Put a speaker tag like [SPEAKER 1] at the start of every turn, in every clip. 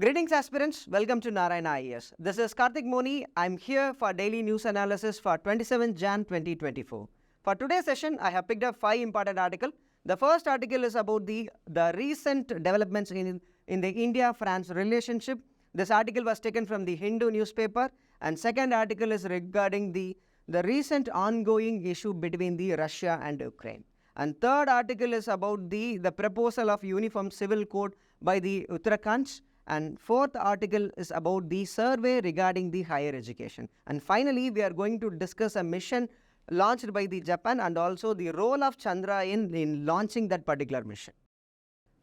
[SPEAKER 1] Greetings aspirants, welcome to Narayana IAS. This is Karthik Moni. I'm here for daily news analysis for 27 Jan 2024. For today's session, I have picked up 5 important articles. The first article is about the recent developments in the India-France relationship. This article was taken from the Hindu newspaper, and second article is regarding the recent ongoing issue between the Russia and Ukraine. And third article is about the proposal of uniform civil code by the Uttarakhand. And fourth article is about the survey regarding the higher education. And finally, we are going to discuss a mission launched by the Japan and also the role of Chandrayan in launching that particular mission.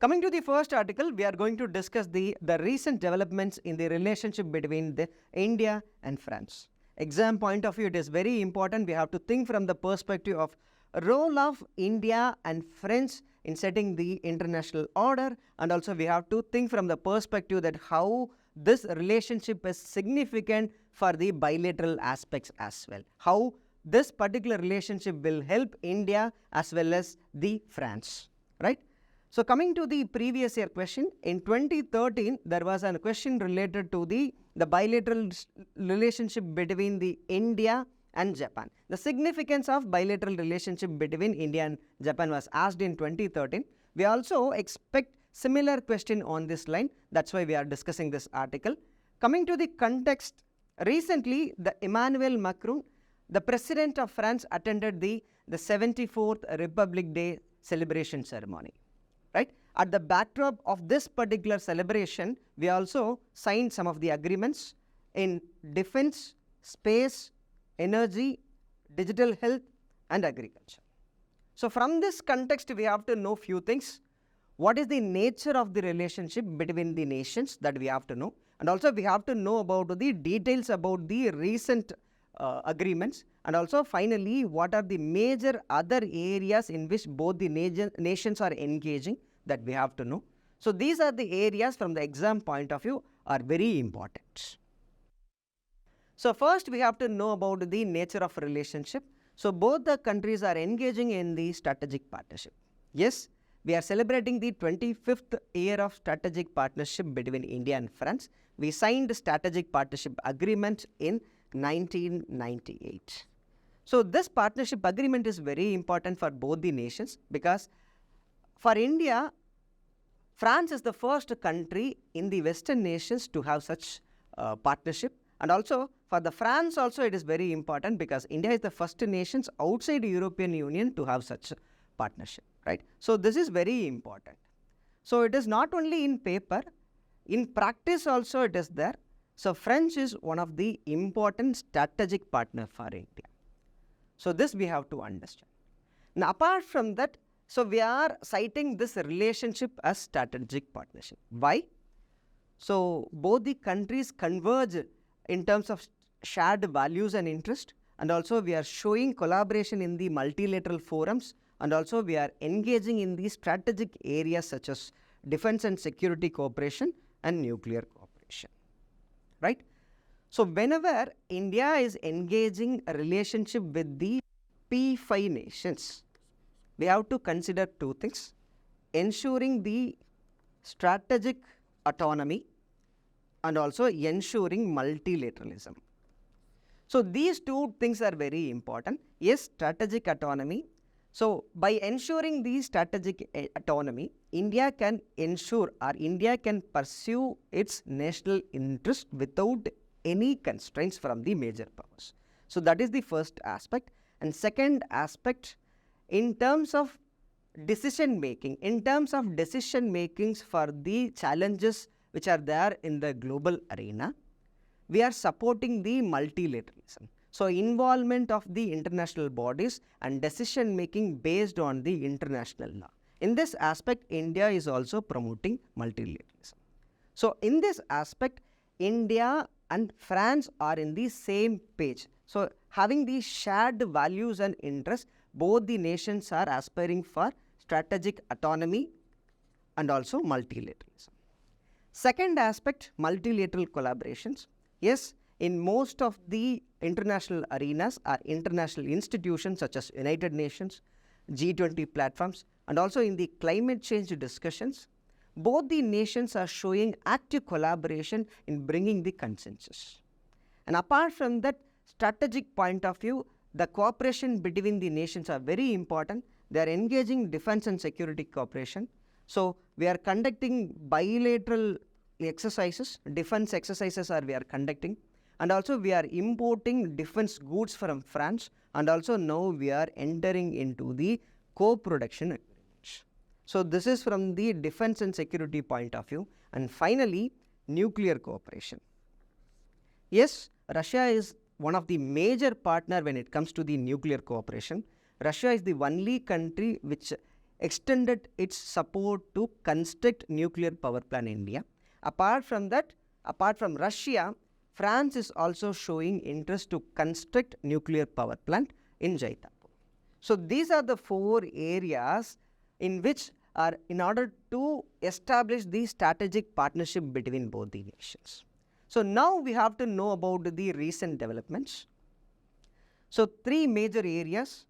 [SPEAKER 1] Coming to the first article, we are going to discuss the recent developments in the relationship between India and France. Exam point of view, it is very important. We have to think from the perspective of role of India and France in setting the international order, and also we have to think from the perspective that how this relationship is significant for the bilateral aspects as well. How this particular relationship will help India as well as the France, right? So coming to the previous year question, in 2013 there was a question related to the bilateral relationship between the India and Japan. The significance of bilateral relationship between India and Japan was asked in 2013. We also expect similar question on this line. That's why we are discussing this article. Coming to the context, recently the Emmanuel Macron, the President of France, attended the 74th Republic Day celebration ceremony. Right? At the backdrop of this particular celebration, we also signed some of the agreements in defense, space, energy, digital health and agriculture. So from this context, we have to know few things. What is the nature of the relationship between the nations that we have to know, and also we have to know about the details about the recent agreements, and also finally what are the major other areas in which both the nations are engaging that we have to know. So these are the areas from the exam point of view are very important. So first we have to know about the nature of relationship. So both the countries are engaging in the strategic partnership. Yes, we are celebrating the 25th year of strategic partnership between India and France. We signed the strategic partnership agreement in 1998. So this partnership agreement is very important for both the nations because for India, France is the first country in the Western nations to have such partnership. And also for the France also it is very important because India is the first nations outside the European Union to have such partnership, right? So this is very important. So it is not only in paper, in practice also it is there. So French is one of the important strategic partner for India. So this we have to understand. Now apart from that, so we are citing this relationship as strategic partnership. Why? So both the countries converge in terms of shared values and interest, and also we are showing collaboration in the multilateral forums, and also we are engaging in the strategic areas such as defense and security cooperation and nuclear cooperation, right? So whenever India is engaging a relationship with the P5 nations, we have to consider two things: ensuring the strategic autonomy and also ensuring multilateralism. So these two things are very important. Yes, strategic autonomy. So by ensuring the strategic autonomy, India can ensure or India can pursue its national interest without any constraints from the major powers. So that is the first aspect. And second aspect, in terms of decision making, for the challenges which are there in the global arena, we are supporting the multilateralism. So involvement of the international bodies and decision making based on the international law. In this aspect, India is also promoting multilateralism. So in this aspect, India and France are in the same page. So having these shared values and interests, both the nations are aspiring for strategic autonomy and also multilateralism. Second aspect, multilateral collaborations. Yes, in most of the international arenas or international institutions such as United Nations, G20 platforms, and also in the climate change discussions, both the nations are showing active collaboration in bringing the consensus. And apart from that strategic point of view, the cooperation between the nations are very important. They are engaging defense and security cooperation. So we are conducting bilateral exercises, defense exercises we are conducting, and also we are importing defense goods from France, and also now we are entering into the co-production agreements. So this is from the defense and security point of view. And finally, nuclear cooperation. Yes, Russia is one of the major partner when it comes to the nuclear cooperation. Russia is the only country which extended its support to construct nuclear power plant in India. Apart from that, apart from Russia, France is also showing interest to construct nuclear power plant in Jaitapur. So these are the 4 areas in which are in order to establish the strategic partnership between both the nations. So now we have to know about the recent developments. So 3 major areas.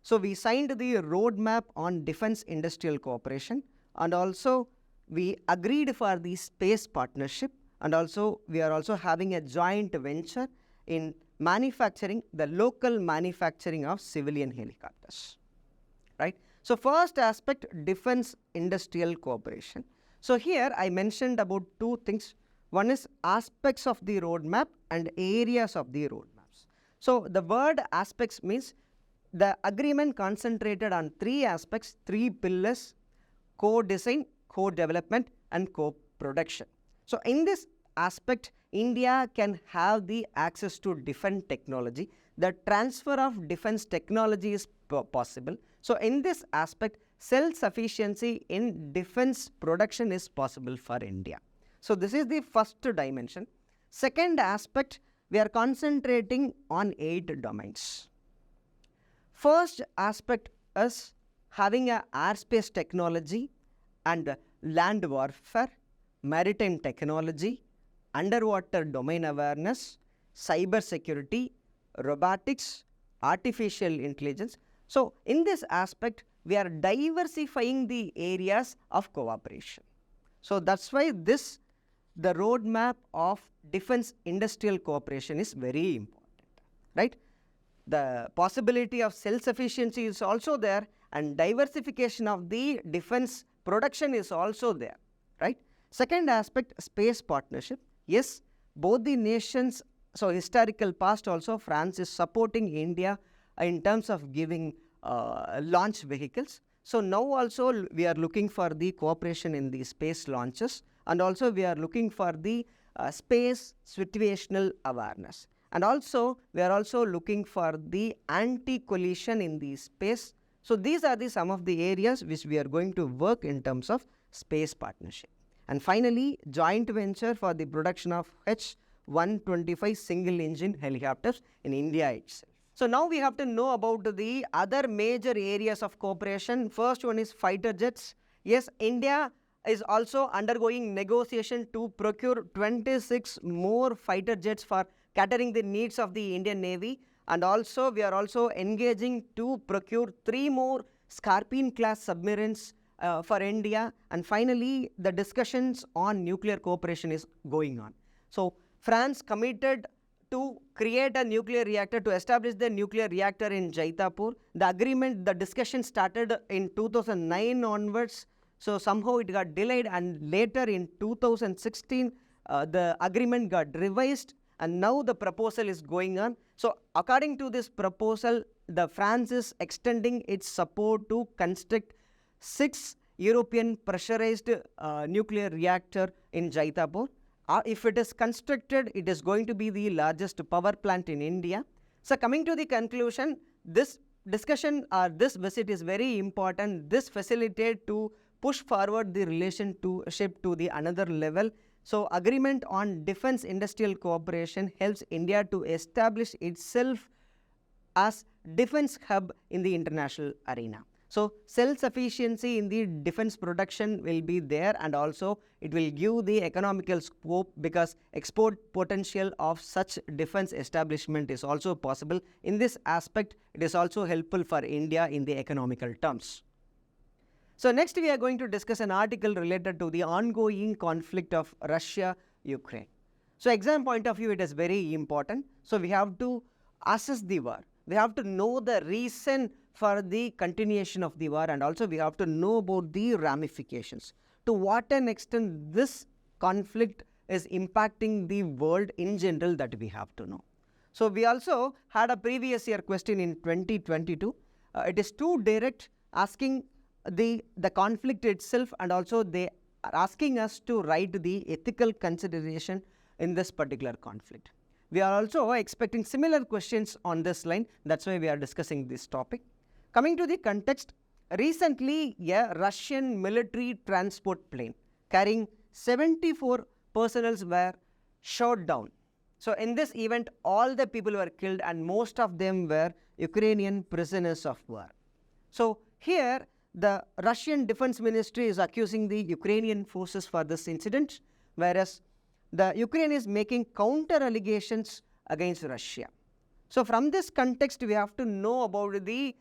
[SPEAKER 1] So we signed the roadmap on defense industrial cooperation, and also we agreed for the space partnership, and also we are also having a joint venture in manufacturing, the local manufacturing of civilian helicopters, right? So first aspect, defense industrial cooperation. So here I mentioned about 2 things. One is aspects of the roadmap and areas of the roadmaps. So the word aspects means the agreement concentrated on 3 aspects, 3 pillars: co-design, co-development, and co-production. So in this aspect, India can have the access to defense technology. The transfer of defense technology is possible. So in this aspect, self-sufficiency in defense production is possible for India. So this is the first dimension. Second aspect, we are concentrating on 8 domains. First aspect is having a airspace technology and land warfare, maritime technology, underwater domain awareness, cyber security, robotics, artificial intelligence. So in this aspect, we are diversifying the areas of cooperation. So that's why the roadmap of defense industrial cooperation is very important, right? The possibility of self-sufficiency is also there, and diversification of the defense production is also there, right? Second aspect, space partnership. Yes, both the nations, so historical past also, France is supporting India in terms of giving launch vehicles. So now also we are looking for the cooperation in the space launches, and also we are looking for the space situational awareness. And also we are also looking for the anti-collision in the space. So these are some of the areas which we are going to work in terms of space partnership. And finally, joint venture for the production of H-125 single engine helicopters in India itself. So now we have to know about the other major areas of cooperation. First one is fighter jets. Yes, India is also undergoing negotiation to procure 26 more fighter jets for catering the needs of the Indian Navy, and also we are also engaging to procure 3 more Scorpion class submarines for India. And finally, the discussions on nuclear cooperation is going on. So France committed to create a nuclear reactor, to establish the nuclear reactor in Jaitapur. The agreement, the discussion started in 2009 onwards. So somehow it got delayed, and later in 2016 the agreement got revised, and now the proposal is going on. So according to this proposal, the France is extending its support to construct 6 European pressurized nuclear reactor in Jaitapur. If it is constructed, it is going to be the largest power plant in India. So coming to the conclusion, this discussion or this visit is very important. This facilitates to push forward the relationship to the another level. So agreement on defense industrial cooperation helps India to establish itself as defense hub in the international arena. So self-sufficiency in the defense production will be there, and also it will give the economical scope, because export potential of such defense establishment is also possible. In this aspect, it is also helpful for India in the economical terms. So next we are going to discuss an article related to the ongoing conflict of Russia-Ukraine. So exam point of view, it is very important. So we have to assess the war. We have to know the reason for the continuation of the war, and also we have to know about the ramifications. To what an extent this conflict is impacting the world in general, that we have to know. So we also had a previous year question in 2022. It is too direct, asking the conflict itself, and also they are asking us to write the ethical consideration in this particular conflict. We are also expecting similar questions on this line. That's why we are discussing this topic. Coming to the context, recently a Russian military transport plane carrying 74 personnel were shot down. So in this event, all the people were killed and most of them were Ukrainian prisoners of war. So here the Russian Defense Ministry is accusing the Ukrainian forces for this incident, whereas the Ukraine is making counter allegations against Russia. So from this context, we have to know about the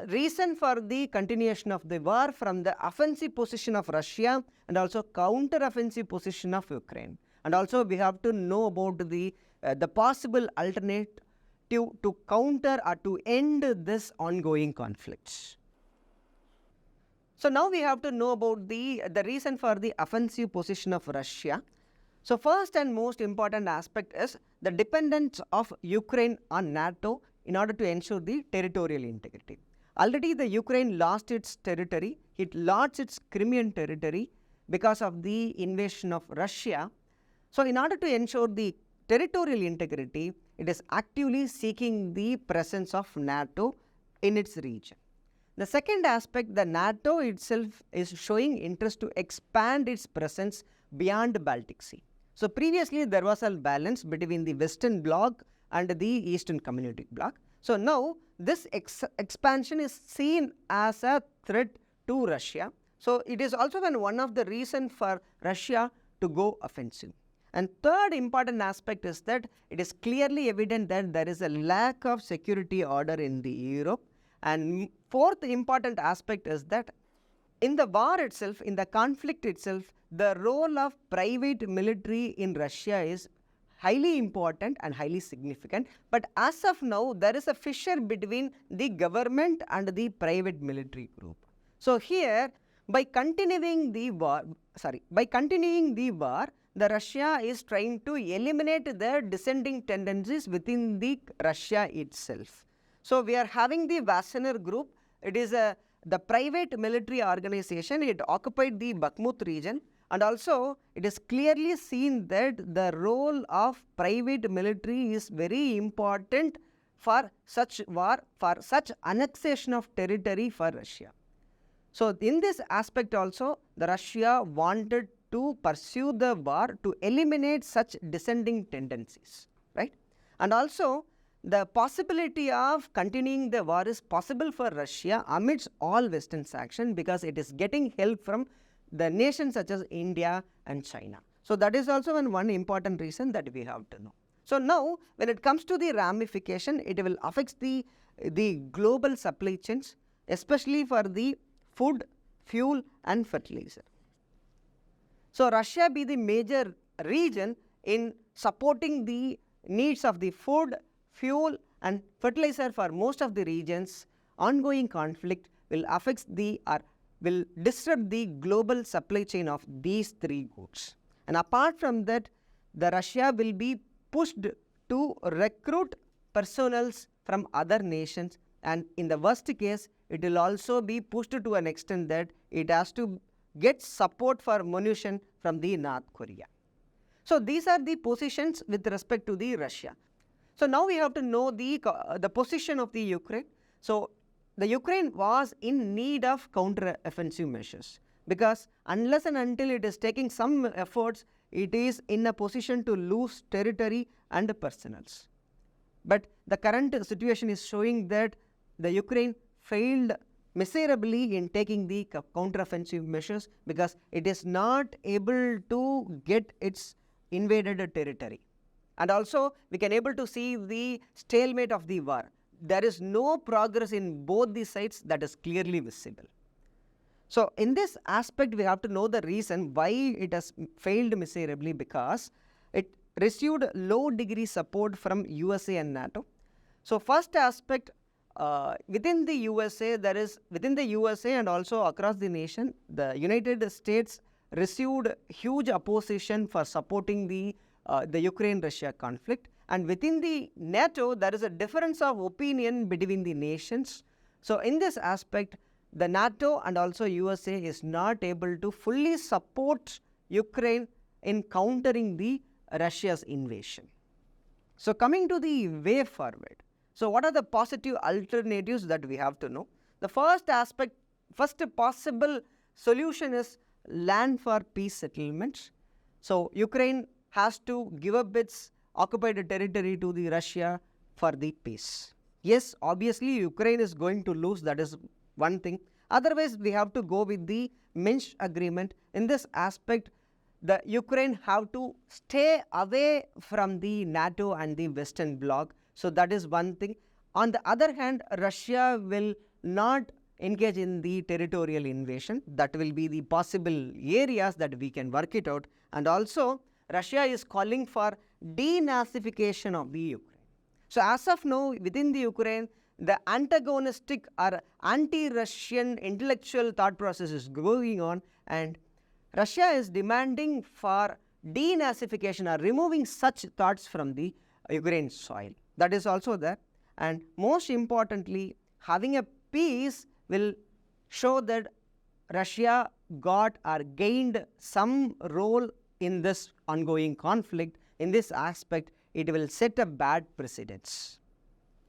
[SPEAKER 1] reason for the continuation of the war from the offensive position of Russia and also counter-offensive position of Ukraine. And also we have to know about the possible alternative to counter or to end this ongoing conflicts. So now we have to know about the reason for the offensive position of Russia. So first and most important aspect is the dependence of Ukraine on NATO in order to ensure the territorial integrity. Already the Ukraine lost its territory, it lost its Crimean territory because of the invasion of Russia. So in order to ensure the territorial integrity, it is actively seeking the presence of NATO in its region. The second aspect, the NATO itself is showing interest to expand its presence beyond Baltic Sea. So previously there was a balance between the Western Bloc and the Eastern Community Bloc. So now this expansion is seen as a threat to Russia. So it is also one of the reasons for Russia to go offensive. And third important aspect is that it is clearly evident that there is a lack of security order in the Europe. And fourth important aspect is that in the war itself, in the conflict itself, the role of private military in Russia is highly important and highly significant. But as of now, there is a fissure between the government and the private military group. So here, by continuing the war, the Russia is trying to eliminate the dissenting tendencies within the Russia itself. So we are having the Wagner group. It is the private military organization. It occupied the Bakhmut region. And also, it is clearly seen that the role of private military is very important for such war, for such annexation of territory for Russia. So in this aspect also, the Russia wanted to pursue the war to eliminate such dissenting tendencies, right? And also, the possibility of continuing the war is possible for Russia amidst all Western sanction because it is getting help from the nations such as India and China. So that is also one important reason that we have to know. So now when it comes to the ramification, it will affect the global supply chains, especially for the food, fuel and fertilizer. So Russia be the major region in supporting the needs of the food, fuel and fertilizer for most of the regions. Ongoing conflict will affect will disrupt the global supply chain of these three goods. And apart from that, the Russia will be pushed to recruit personnel from other nations, and in the worst case, it will also be pushed to an extent that it has to get support for munition from the North Korea. So these are the positions with respect to the Russia. So now we have to know the position of the Ukraine. So the Ukraine was in need of counter-offensive measures because unless and until it is taking some efforts, it is in a position to lose territory and personnel. But the current situation is showing that the Ukraine failed miserably in taking the counter-offensive measures because it is not able to get its invaded territory. And also we can able to see the stalemate of the war. There is no progress in both the sides that is clearly visible. So in this aspect, we have to know the reason why it has failed miserably, because it received low degree support from USA and NATO. So first aspect, within the USA and also across the nation, the United States received huge opposition for supporting the Ukraine-Russia conflict, and within the NATO there is a difference of opinion between the nations. So in this aspect, the NATO and also USA is not able to fully support Ukraine in countering the Russia's invasion. So coming to the way forward, so what are the positive alternatives that we have to know? The first possible solution is land for peace settlements. So Ukraine has to give up its occupied territory to the Russia for the peace. Yes, obviously Ukraine is going to lose, that is one thing. Otherwise, we have to go with the Minsk agreement. In this aspect, the Ukraine have to stay away from the NATO and the Western Bloc. So that is one thing. On the other hand, Russia will not engage in the territorial invasion. That will be the possible areas that we can work it out. And also, Russia is calling for denazification of the Ukraine. So as of now, within the Ukraine, the antagonistic or anti-Russian intellectual thought process is going on, and Russia is demanding for denazification or removing such thoughts from the Ukraine soil. That is also there. And most importantly, having a peace will show that Russia got or gained some role in this ongoing conflict. In this aspect, it will set a bad precedence.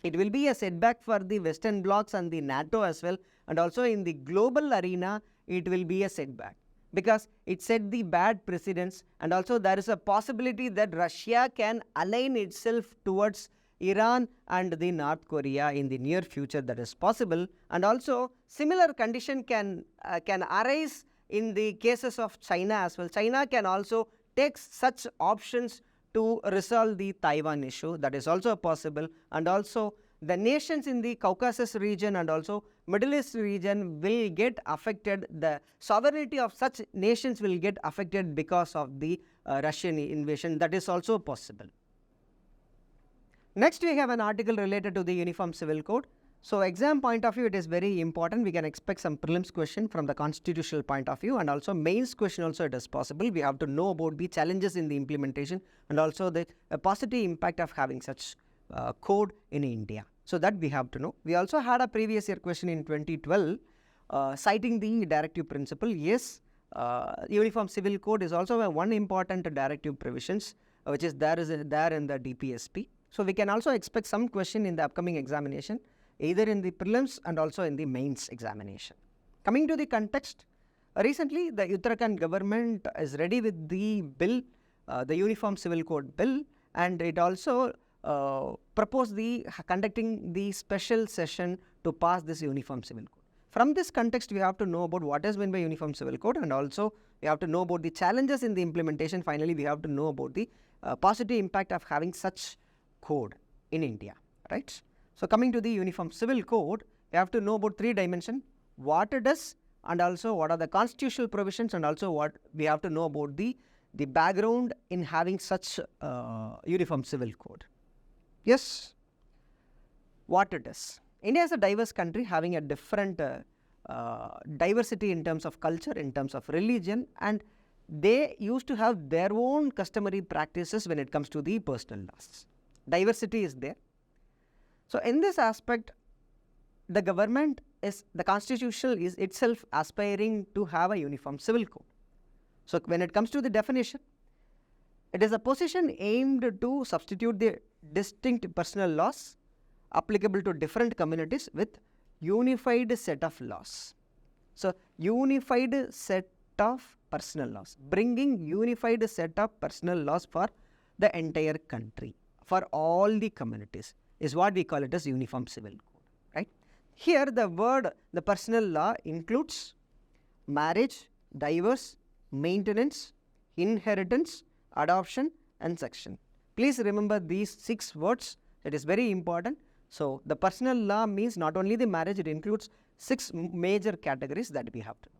[SPEAKER 1] It will be a setback for the Western blocs and the NATO as well, and also in the global arena, it will be a setback, because it set the bad precedence, and also there is a possibility that Russia can align itself towards Iran and the North Korea in the near future. That is possible, and also similar condition can arise in the cases of China as well. China can also take such options to resolve the Taiwan issue. That is also possible, and also the nations in the Caucasus region and also Middle East region will get affected. The sovereignty of such nations will get affected because of the Russian invasion. That is also possible. Next, we have an article related to the Uniform Civil Code. So exam point of view, it is very important. We can expect some prelims question from the constitutional point of view, and also mains question also it is possible. We have to know about the challenges in the implementation and also the positive impact of having such code in India. So that we have to know. We also had a previous year question in 2012 citing the directive principle. Yes, Uniform Civil Code is also one important directive provisions which is there in the DPSP. So we can also expect some question in the upcoming examination, either in the prelims and also in the mains examination. Coming to the context, recently the Uttarakhand government is ready with the bill, the Uniform Civil Code bill, and it also proposed conducting the special session to pass this Uniform Civil Code. From this context, we have to know about what is meant by Uniform Civil Code, and also we have to know about the challenges in the implementation. Finally, we have to know about the positive impact of having such code in India, right? So coming to the Uniform Civil Code, we have to know about three dimensions: what it is, and also what are the constitutional provisions, and also what we have to know about the background in having such Uniform Civil Code. Yes, what it is. India is a diverse country having a different diversity in terms of culture, in terms of religion, and they used to have their own customary practices when it comes to the personal laws. Diversity is there. So in this aspect, the government the constitution is itself aspiring to have a uniform civil code. So when it comes to the definition, it is a position aimed to substitute the distinct personal laws applicable to different communities with unified set of laws. So unified set of personal laws, bringing unified set of personal laws for the entire country, for all the communities, is what we call it as Uniform Civil Code, right? Here the personal law includes marriage, divorce, maintenance, inheritance, adoption and succession. Please remember these 6 words. It is very important. So the personal law means not only the marriage, it includes 6 major categories that we have to know.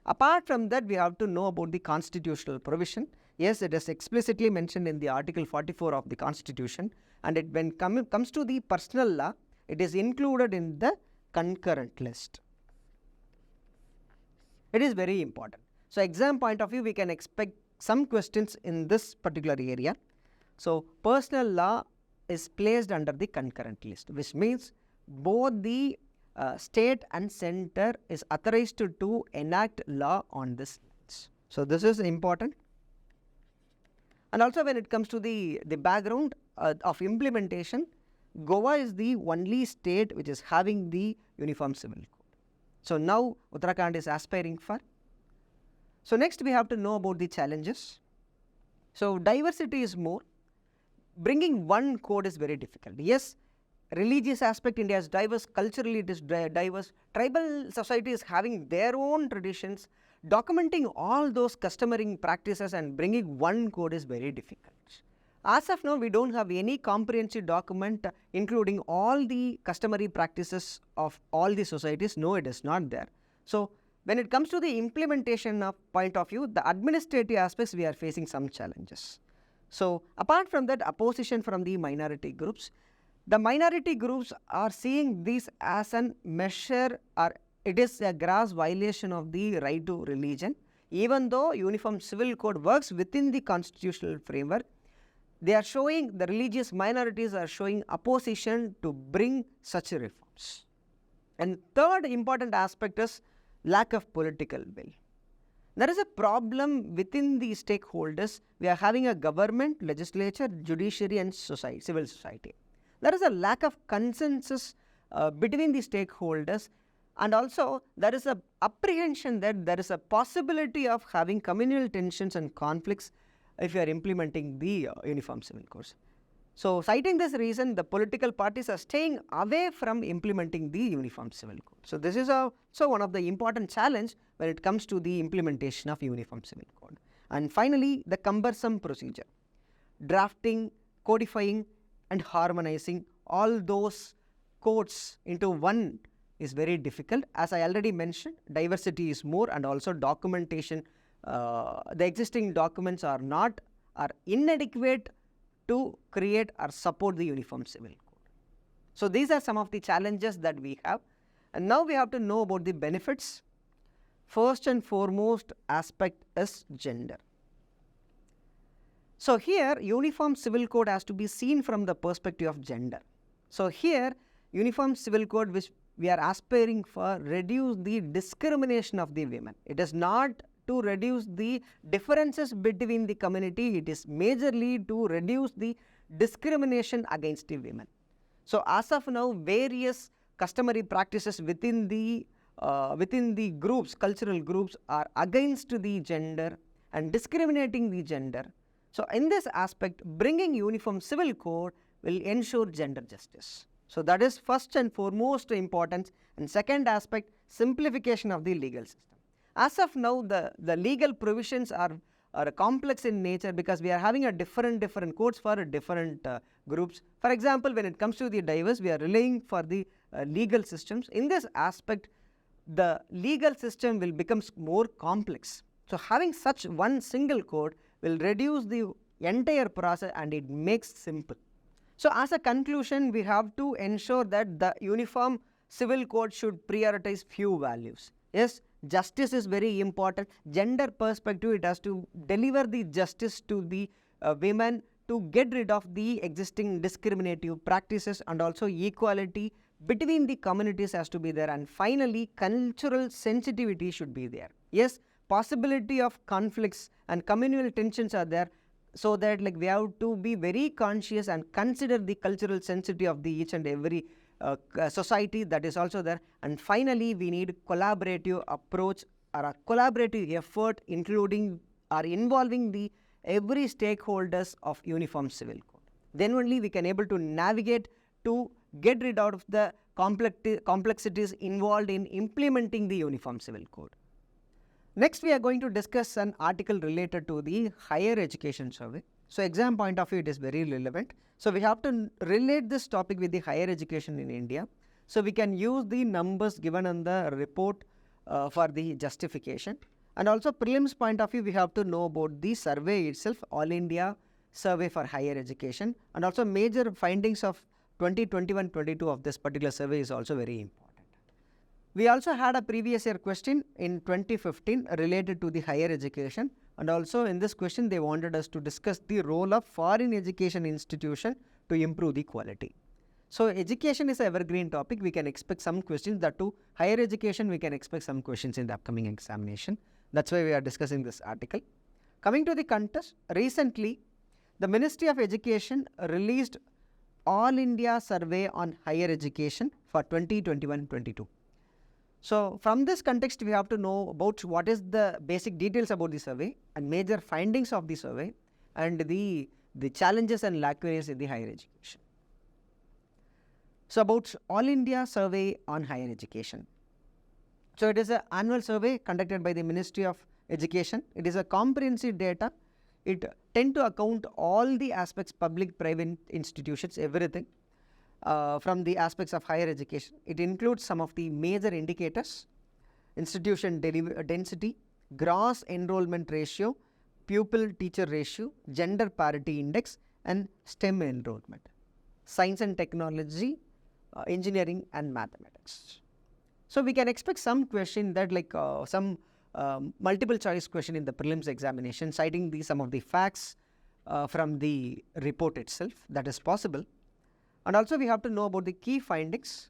[SPEAKER 1] Apart from that, we have to know about the constitutional provision. Yes, it is explicitly mentioned in the Article 44 of the Constitution, and when comes to the personal law, it is included in the concurrent list. It is very important. So, exam point of view, we can expect some questions in this particular area. So, personal law is placed under the concurrent list, which means both the state and center is authorized to enact law on this list. So, this is important. And also when it comes to the background of implementation, Goa is the only state which is having the Uniform Civil Code. So, now Uttarakhand is aspiring for. So, next we have to know about the challenges. So, diversity is more. Bringing one code is very difficult. Yes, religious aspect, India is diverse, culturally it is diverse, tribal society is having their own traditions. Documenting all those customary practices and bringing one code is very difficult. As of now, we don't have any comprehensive document including all the customary practices of all the societies. No, it is not there. So, when it comes to the implementation point of view, the administrative aspects, we are facing some challenges. So, apart from that, opposition from the minority groups, the minority groups are seeing this as a measure, or it is a gross violation of the right to religion. Even though Uniform Civil Code works within the constitutional framework, they are showing, the religious minorities are showing opposition to bring such reforms. And third important aspect is lack of political will. There is a problem within the stakeholders. We are having a government, legislature, judiciary and society, civil society. There is a lack of consensus between the stakeholders, and also there is a apprehension that there is a possibility of having communal tensions and conflicts if you are implementing the Uniform Civil Code. So, citing this reason, the political parties are staying away from implementing the Uniform Civil Code. So, this is also one of the important challenge when it comes to the implementation of Uniform Civil Code. And finally, the cumbersome procedure. Drafting, codifying and harmonizing all those codes into one is very difficult. As I already mentioned, diversity is more, and also documentation. The existing documents are inadequate to create or support the Uniform Civil Code. So, these are some of the challenges that we have, and now we have to know about the benefits. First and foremost aspect is gender. So, here Uniform Civil Code has to be seen from the perspective of gender. So, here Uniform Civil Code, which we are aspiring for, reduce the discrimination of the women. It is not to reduce the differences between the community, it is majorly to reduce the discrimination against the women. So, as of now, various customary practices within the groups, cultural groups, are against the gender and discriminating the gender. So, in this aspect, bringing Uniform Civil Code will ensure gender justice. So, that is first and foremost important. And second aspect, simplification of the legal system. As of now, the legal provisions are complex in nature, because we are having a different codes for different groups. For example, when it comes to the diverse, we are relying for the legal systems. In this aspect, the legal system will become more complex. So, having such one single code will reduce the entire process and it makes simple. So, as a conclusion, we have to ensure that the Uniform Civil Code should prioritize few values. Yes, justice is very important. Gender perspective, it has to deliver the justice to the women to get rid of the existing discriminative practices, and also equality between the communities has to be there. And finally, cultural sensitivity should be there. Yes, possibility of conflicts and communal tensions are there, so that we have to be very conscious and consider the cultural sensitivity of the each and every society that is also there. And finally, we need collaborative approach or a collaborative effort, including or involving the every stakeholders of Uniform Civil Code. Then only we can able to navigate to get rid of the complexities involved in implementing the Uniform Civil Code. Next, we are going to discuss an article related to the higher education survey. So, exam point of view, it is very relevant. So, we have to relate this topic with the higher education in India. So, we can use the numbers given on the report for the justification. And also prelims point of view, we have to know about the survey itself, All India Survey for Higher Education, and also major findings of 2021-22 of this particular survey is also very important. We also had a previous year question in 2015 related to the higher education, and also in this question they wanted us to discuss the role of foreign education institution to improve the quality. So education is an evergreen topic. We can expect some questions. That too, higher education, we can expect some questions in the upcoming examination. That's why we are discussing this article. Coming to the contest, recently the Ministry of Education released All India Survey on Higher Education for 2021-22. So from this context, we have to know about what is the basic details about the survey and major findings of the survey and the challenges and lacunae in the higher education. So about All India Survey on Higher Education. So it is an annual survey conducted by the Ministry of Education. It is a comprehensive data. It tends to account all the aspects, public, private institutions, everything. From the aspects of higher education. It includes some of the major indicators: institution density, gross enrollment ratio, pupil-teacher ratio, gender parity index, and STEM enrollment, science and technology, engineering and mathematics. So we can expect some question that like some multiple choice question in the prelims examination citing some of the facts from the report itself. That is possible. And also we have to know about the key findings.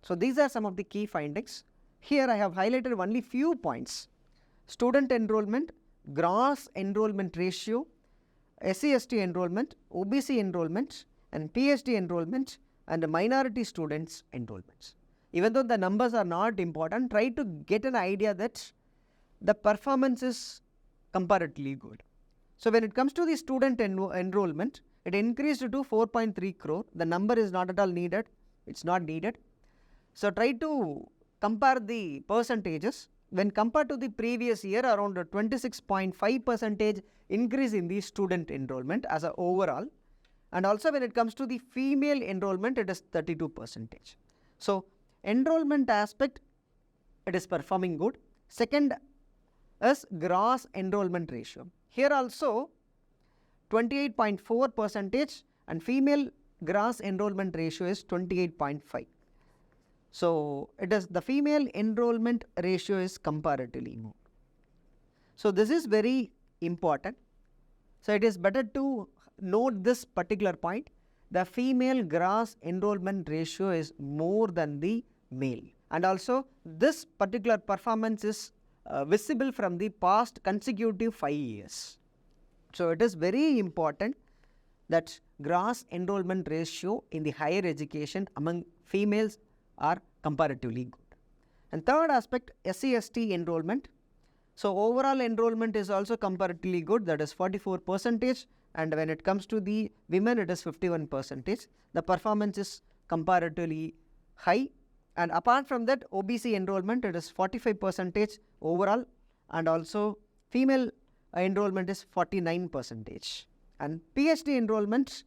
[SPEAKER 1] So these are some of the key findings. Here I have highlighted only few points: student enrollment, gross enrollment ratio, SC/ST enrollment, OBC enrollment, and PhD enrollment, and minority students enrollments. Even though the numbers are not important, try to get an idea that the performance is comparatively good. So when it comes to the student enrollment, it increased to 4.3 crore. The number is not at all needed. It's not needed. So try to compare the percentages. When compared to the previous year, around 26.5% increase in the student enrollment as a overall. And also when it comes to the female enrollment, it is 32%. So enrollment aspect, it is performing good. Second is gross enrollment ratio. Here also 28.4% and female gross enrollment ratio is 28.5. So it is the female enrollment ratio is comparatively more. So this is very important. So it is better to note this particular point. The female gross enrollment ratio is more than the male, and also this particular performance is visible from the past consecutive 5 years. So it is very important that gross enrollment ratio in the higher education among females are comparatively good. And third aspect, SC/ST enrollment. So overall enrollment is also comparatively good, that is 44%, and when it comes to the women it is 51%. The performance is comparatively high. And apart from that, OBC enrollment, it is 45% overall, and also female enrollment is 49%. And PhD enrollment,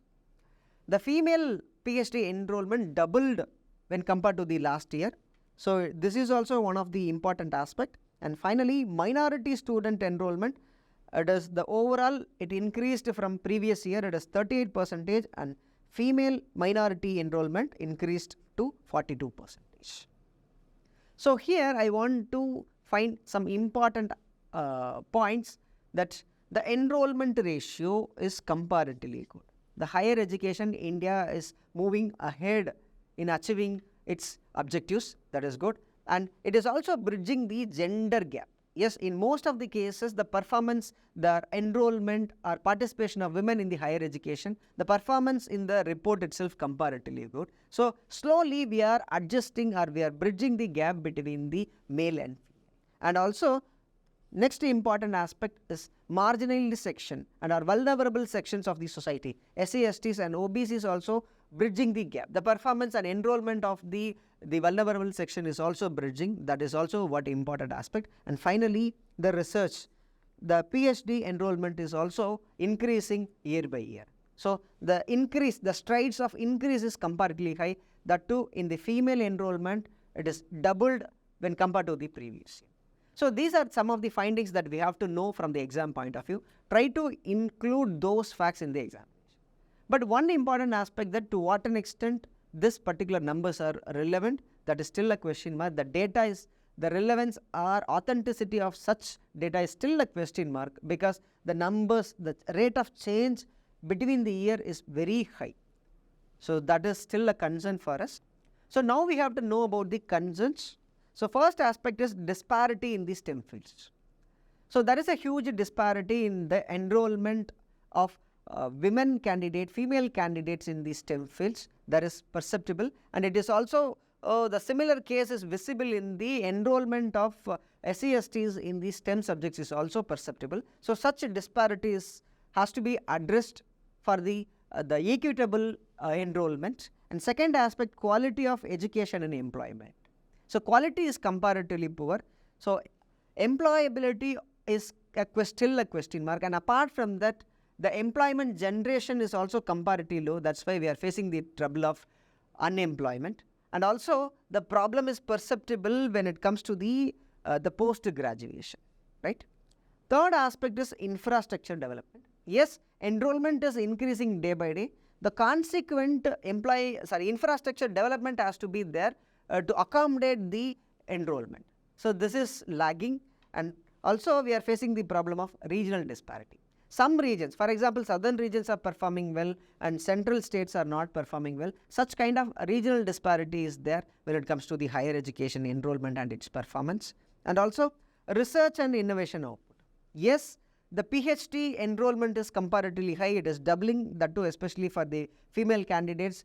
[SPEAKER 1] the female PhD enrollment doubled when compared to the last year. So this is also one of the important aspect. And finally, minority student enrollment, it is the overall, it increased from previous year, it is 38%, and female minority enrollment increased to 42%. So here I want to find some important points that the enrollment ratio is comparatively good. The higher education in India is moving ahead in achieving its objectives, that is good, and it is also bridging the gender gap. Yes, in most of the cases, the performance, the enrollment or participation of women in the higher education, the performance in the report itself comparatively good. So slowly we are adjusting or we are bridging the gap between the male and female. And also next important aspect is marginal section and our vulnerable sections of the society. SC/STs and OBCs also bridging the gap. The performance and enrollment of the vulnerable section is also bridging. That is also what important aspect. And finally, the research. The PhD enrollment is also increasing year by year. So the increase, the strides of increase is comparatively high. That too in the female enrollment, it is doubled when compared to the previous year. So these are some of the findings that we have to know from the exam point of view. Try to include those facts in the examination. But one important aspect, that to what an extent this particular numbers are relevant, that is still a question mark. The data is, the relevance or authenticity of such data is still a question mark, because the numbers, the rate of change between the year is very high. So that is still a concern for us. So now we have to know about the concerns. So first aspect is disparity in the STEM fields. So there is a huge disparity in the enrollment of women candidate, female candidates in the STEM fields. That is perceptible, and it is also the similar case is visible in the enrollment of SC/STs in the STEM subjects is also perceptible. So such a disparity has to be addressed for the equitable enrollment. And second aspect, quality of education and employment. So quality is comparatively poor. So employability is still a question mark, and apart from that, the employment generation is also comparatively low. That's why we are facing the trouble of unemployment. And also the problem is perceptible when it comes to the post-graduation, right? Third aspect is infrastructure development. Yes, enrollment is increasing day by day. The consequent infrastructure development has to be there to accommodate the enrollment. So this is lagging, and also we are facing the problem of regional disparity. Some regions, for example, southern regions are performing well and central states are not performing well. Such kind of regional disparity is there when it comes to the higher education enrollment and its performance. And also research and innovation output. Yes, the PhD enrollment is comparatively high. It is doubling, that too especially for the female candidates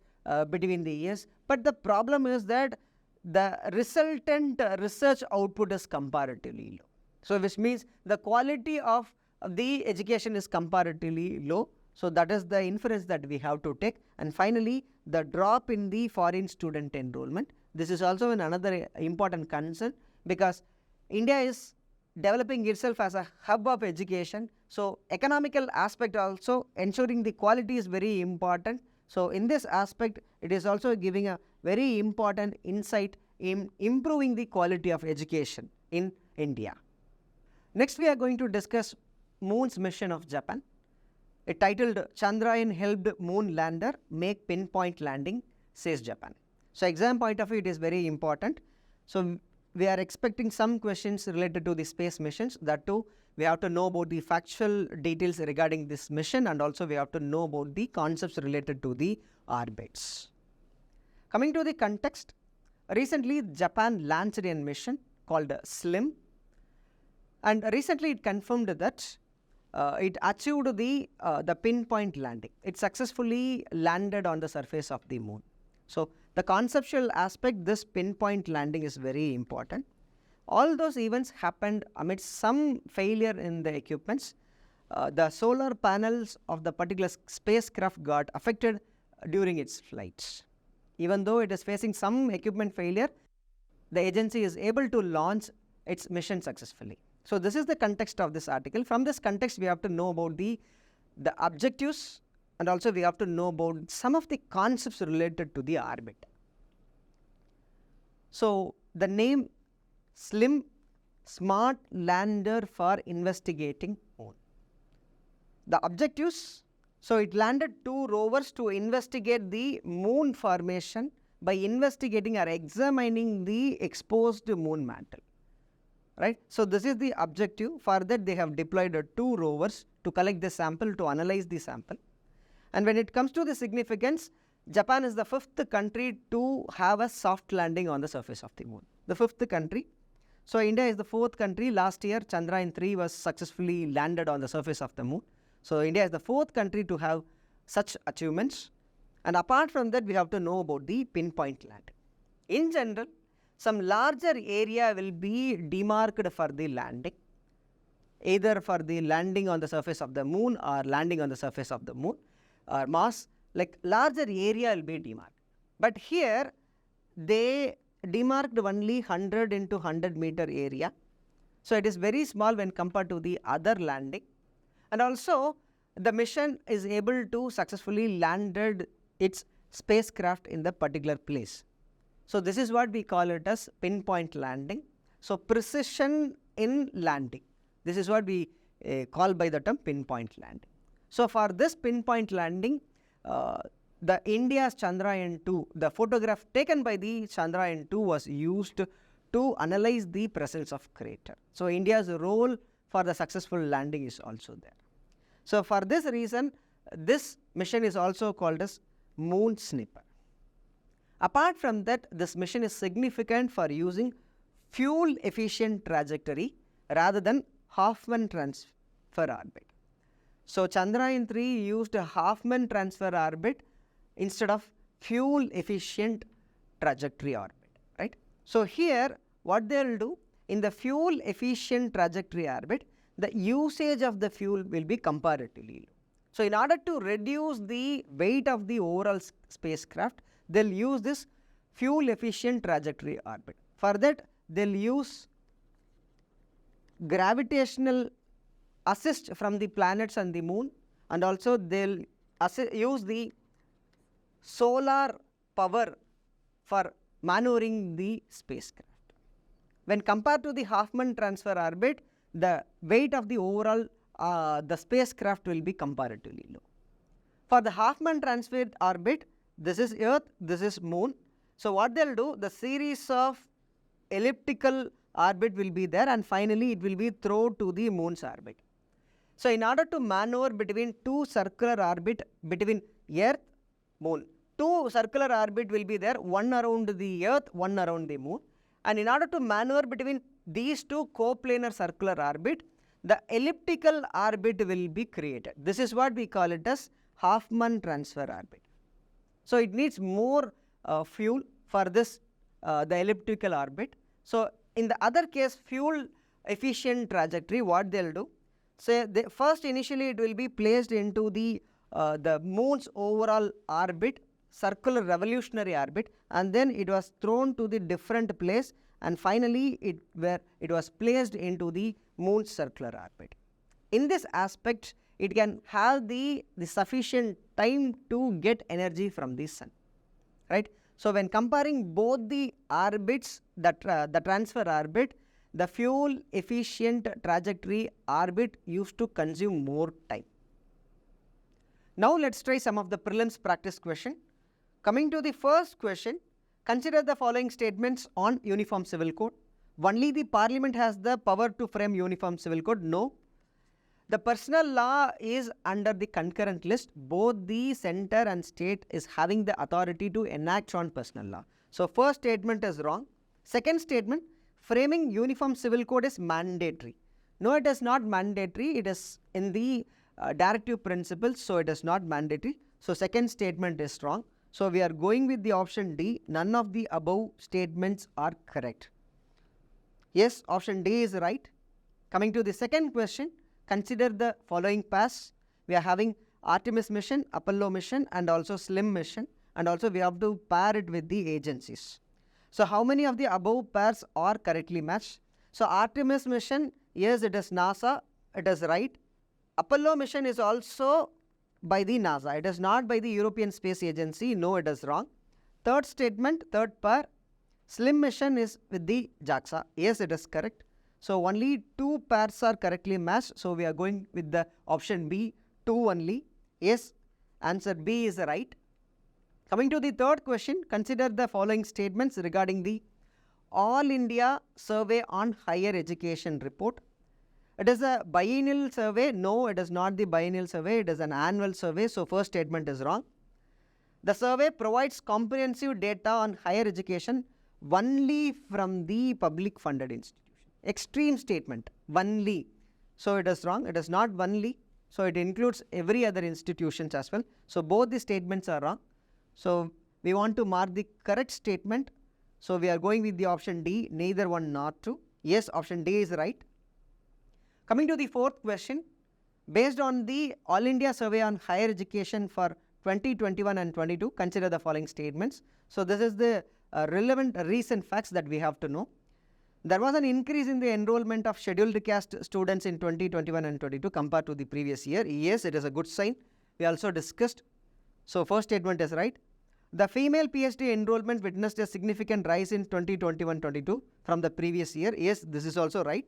[SPEAKER 1] between the years. But the problem is that the resultant research output is comparatively low. So which means the quality of the education is comparatively low. So that is the inference that we have to take. And finally, the drop in the foreign student enrollment. This is also another important concern, because India is developing itself as a hub of education. So economical aspect also, ensuring the quality is very important. So in this aspect, it is also giving a very important insight in improving the quality of education in India. Next, we are going to discuss Moon's mission of Japan. It titled Chandrayan helped moon lander make pinpoint landing, says Japan. So exam point of view, it is very important. So we are expecting some questions related to the space missions. That too, we have to know about the factual details regarding this mission, and also we have to know about the concepts related to the orbits. Coming to the context, recently Japan launched a mission called SLIM, and recently it confirmed that it achieved the pinpoint landing. It successfully landed on the surface of the moon. So the conceptual aspect, this pinpoint landing is very important. All those events happened amidst some failure in the equipments. The solar panels of the particular spacecraft got affected during its flights. Even though it is facing some equipment failure, the agency is able to launch its mission successfully. So this is the context of this article. From this context, we have to know about the objectives, and also we have to know about some of the concepts related to the orbit. So the name SLIM, Smart Lander for Investigating Moon. The objectives, so it landed 2 rovers to investigate the moon formation by investigating or examining the exposed moon mantle. Right. So this is the objective. For that, they have deployed 2 rovers to collect the sample, to analyze the sample. And when it comes to the significance, Japan is the 5th country to have a soft landing on the surface of the moon. The 5th country. So India is the 4th country. Last year, Chandrayan 3 was successfully landed on the surface of the moon. So India is the 4th country to have such achievements. And apart from that, we have to know about the pinpoint landing. In general, some larger area will be demarked for the landing, either for the landing on the surface of the moon or landing on the surface of the moon or Mars. Like larger area will be demarked. But here they demarked only 100 into 100 meter area. So it is very small when compared to the other landing. And also the mission is able to successfully landed its spacecraft in the particular place. So this is what we call it as pinpoint landing. So precision in landing. This is what we call by the term pinpoint landing. So for this pinpoint landing, the India's Chandrayan-2, the photograph taken by the Chandrayan-2 was used to analyze the presence of crater. So India's role for the successful landing is also there. So for this reason, this mission is also called as Moon Sniffer. Apart from that, this mission is significant for using fuel efficient trajectory rather than Hoffman transfer orbit. So Chandrayan-3 used a Hoffman transfer orbit instead of fuel efficient trajectory orbit, right? So here what they will do, in the fuel efficient trajectory orbit, the usage of the fuel will be comparatively low. So in order to reduce the weight of the overall spacecraft, they will use this fuel efficient trajectory orbit. For that, they will use gravitational assist from the planets and the moon, and also they will use the solar power for maneuvering the spacecraft. When compared to the Hoffman transfer orbit, the weight of the overall the spacecraft will be comparatively low. For the Hoffman transfer orbit, this is Earth, this is Moon. So what they will do, the series of elliptical orbit will be there, and finally it will be thrown to the Moon's orbit. So in order to maneuver between two circular orbit between Earth, Moon, two circular orbit will be there, one around the Earth, one around the Moon, and in order to maneuver between these two coplanar circular orbit, the elliptical orbit will be created. This is what we call it as Hoffman transfer orbit. So it needs more fuel for this the elliptical orbit. So in the other case, fuel efficient trajectory, what they will do, say first initially it will be placed into the Moon's overall orbit, circular revolutionary orbit, and then it was thrown to the different place, and finally it was placed into the Moon's circular orbit. In this aspect, it can have the sufficient time to get energy from the sun, right? So when comparing both the orbits, the transfer orbit, the fuel efficient trajectory orbit used to consume more time. Now let's try some of the prelims practice question. Coming to the first question, consider the following statements on Uniform Civil Code. Only the Parliament has the power to frame Uniform Civil Code. No. The personal law is under the concurrent list. Both the center and state is having the authority to enact on personal law. So first statement is wrong. Second statement, framing Uniform Civil Code is mandatory. No, it is not mandatory. It is in the directive principles, so it is not mandatory. So second statement is wrong. So we are going with the option D. None of the above statements are correct. Yes, option D is right. Coming to the second question, consider the following pairs. We are having Artemis mission, Apollo mission, and also SLIM mission, and also we have to pair it with the agencies. So how many of the above pairs are correctly matched? So Artemis mission, yes, it is NASA, it is right. Apollo mission is also by the NASA, it is not by the European Space Agency. No, it is wrong. Third statement, third pair, SLIM mission is with the JAXA. Yes, it is correct. So only two pairs are correctly matched. So we are going with the option B, 2 only. Yes, answer B is right. Coming to the third question, consider the following statements regarding the All India Survey on Higher Education report. It is a biennial survey. No, it is not the biennial survey. It is an annual survey. So first statement is wrong. The survey provides comprehensive data on higher education only from the public funded institution. Extreme statement, only. So it is wrong. It is not only. So it includes every other institutions as well. So both the statements are wrong. So we want to mark the correct statement. So we are going with the option D, neither one nor two. Yes, option D is right. Coming to the fourth question, based on the All India Survey on Higher Education for 2021 and 22, consider the following statements. So this is the relevant recent facts that we have to know. There was an increase in the enrollment of scheduled caste students in 2021 and 22 compared to the previous year. Yes, it is a good sign. We also discussed. So first statement is right. The female PhD enrollment witnessed a significant rise in 2021-22 from the previous year. Yes, this is also right.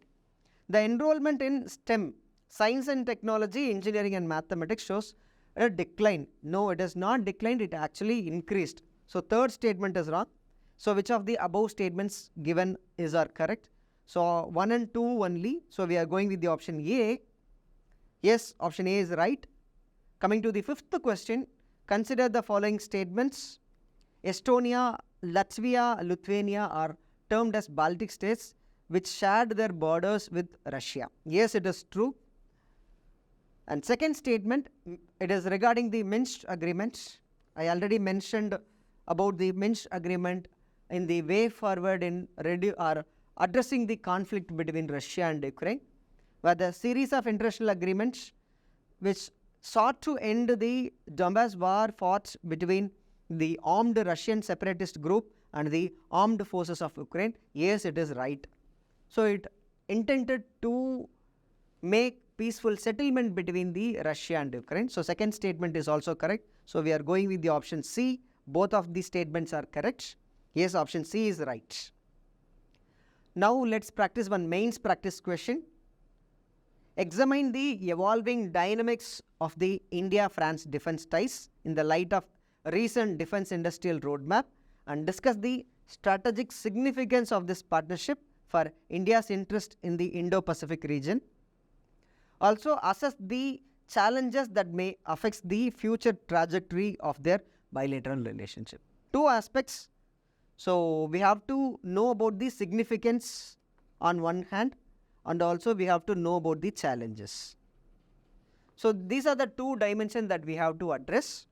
[SPEAKER 1] The enrollment in STEM, science and technology, engineering and mathematics shows a decline. No, it has not declined, it actually increased. So third statement is wrong. So which of the above statements given are correct? So 1 and 2 only. So we are going with the option A. Yes, option A is right. Coming to the fifth question, consider the following statements. Estonia, Latvia, Lithuania are termed as Baltic states which shared their borders with Russia. Yes, it is true. And second statement, it is regarding the Minsk agreement. I already mentioned about the Minsk agreement in the way forward in addressing the conflict between Russia and Ukraine, where the series of international agreements which sought to end the Donbass war fought between the armed Russian separatist group and the armed forces of Ukraine. Yes, it is right. So it intended to make peaceful settlement between the Russia and Ukraine. So second statement is also correct. So we are going with the option C. Both of these statements are correct. Yes, option C is right. Now let's practice one mains practice question. Examine the evolving dynamics of the India-France defense ties in the light of recent defense industrial roadmap and discuss the strategic significance of this partnership for India's interest in the Indo-Pacific region. Also assess the challenges that may affect the future trajectory of their bilateral relationship. Two aspects. So we have to know about the significance on one hand, and also we have to know about the challenges. So these are the two dimensions that we have to address.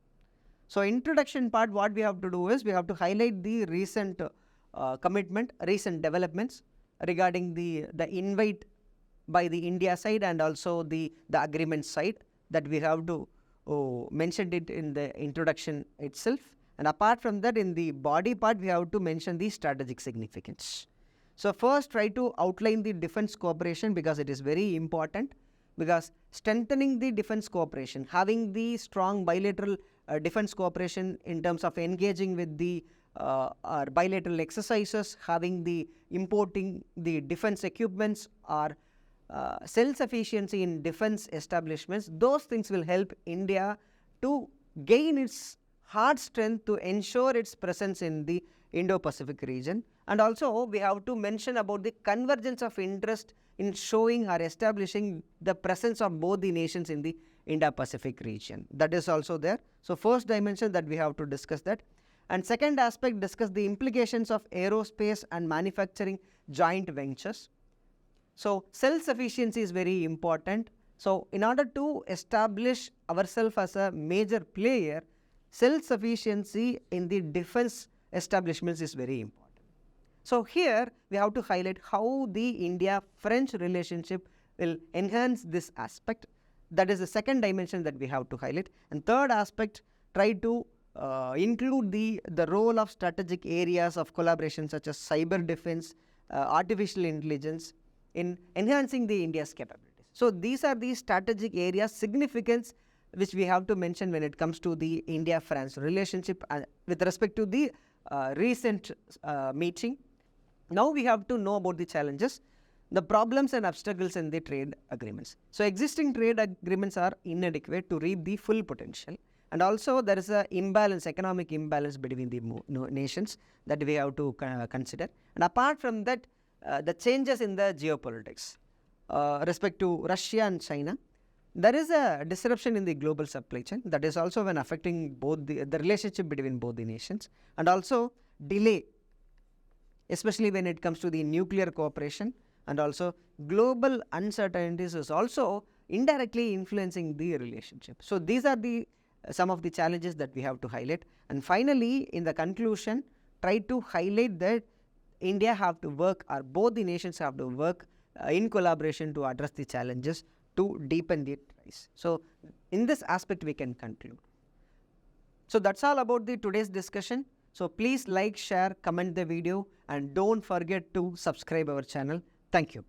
[SPEAKER 1] So introduction part, what we have to do is we have to highlight the recent commitment, recent developments regarding the invite by the India side and also the agreement side, that we have to mention it in the introduction itself. And apart from that, in the body part, we have to mention the strategic significance. So first, try to outline the defense cooperation, because it is very important, because strengthening the defense cooperation, having the strong bilateral defense cooperation in terms of engaging with the our bilateral exercises, having the importing the defense equipments or self-sufficiency in defense establishments, those things will help India to gain its hard strength to ensure its presence in the Indo-Pacific region. And also we have to mention about the convergence of interest in showing or establishing the presence of both the nations in the Indo-Pacific region. That is also there. So first dimension that we have to discuss that. And second aspect, discuss the implications of aerospace and manufacturing joint ventures. So self-sufficiency is very important. So in order to establish ourselves as a major player, self-sufficiency in the defense establishments is very important. So here we have to highlight how the India-French relationship will enhance this aspect. That is the second dimension that we have to highlight. And third aspect, try to include the role of strategic areas of collaboration such as cyber defense, artificial intelligence in enhancing the India's capabilities. So these are the strategic areas significance which we have to mention when it comes to the India-France relationship with respect to the recent meeting. Now we have to know about the challenges, the problems and obstacles in the trade agreements. So existing trade agreements are inadequate to reap the full potential. And also there is an imbalance, economic imbalance between the nations that we have to consider. And apart from that, the changes in the geopolitics respect to Russia and China, there is a disruption in the global supply chain that is also when affecting both the relationship between both the nations, and also delay, especially when it comes to the nuclear cooperation, and also global uncertainties is also indirectly influencing the relationship. So these are the some of the challenges that we have to highlight. And finally, in the conclusion, try to highlight that India have to work, or both the nations have to work in collaboration to address the challenges to deepen the ties. So in this aspect we can conclude. So that's all about the today's discussion. So please like, share, comment the video, and don't forget to subscribe our channel. Thank you.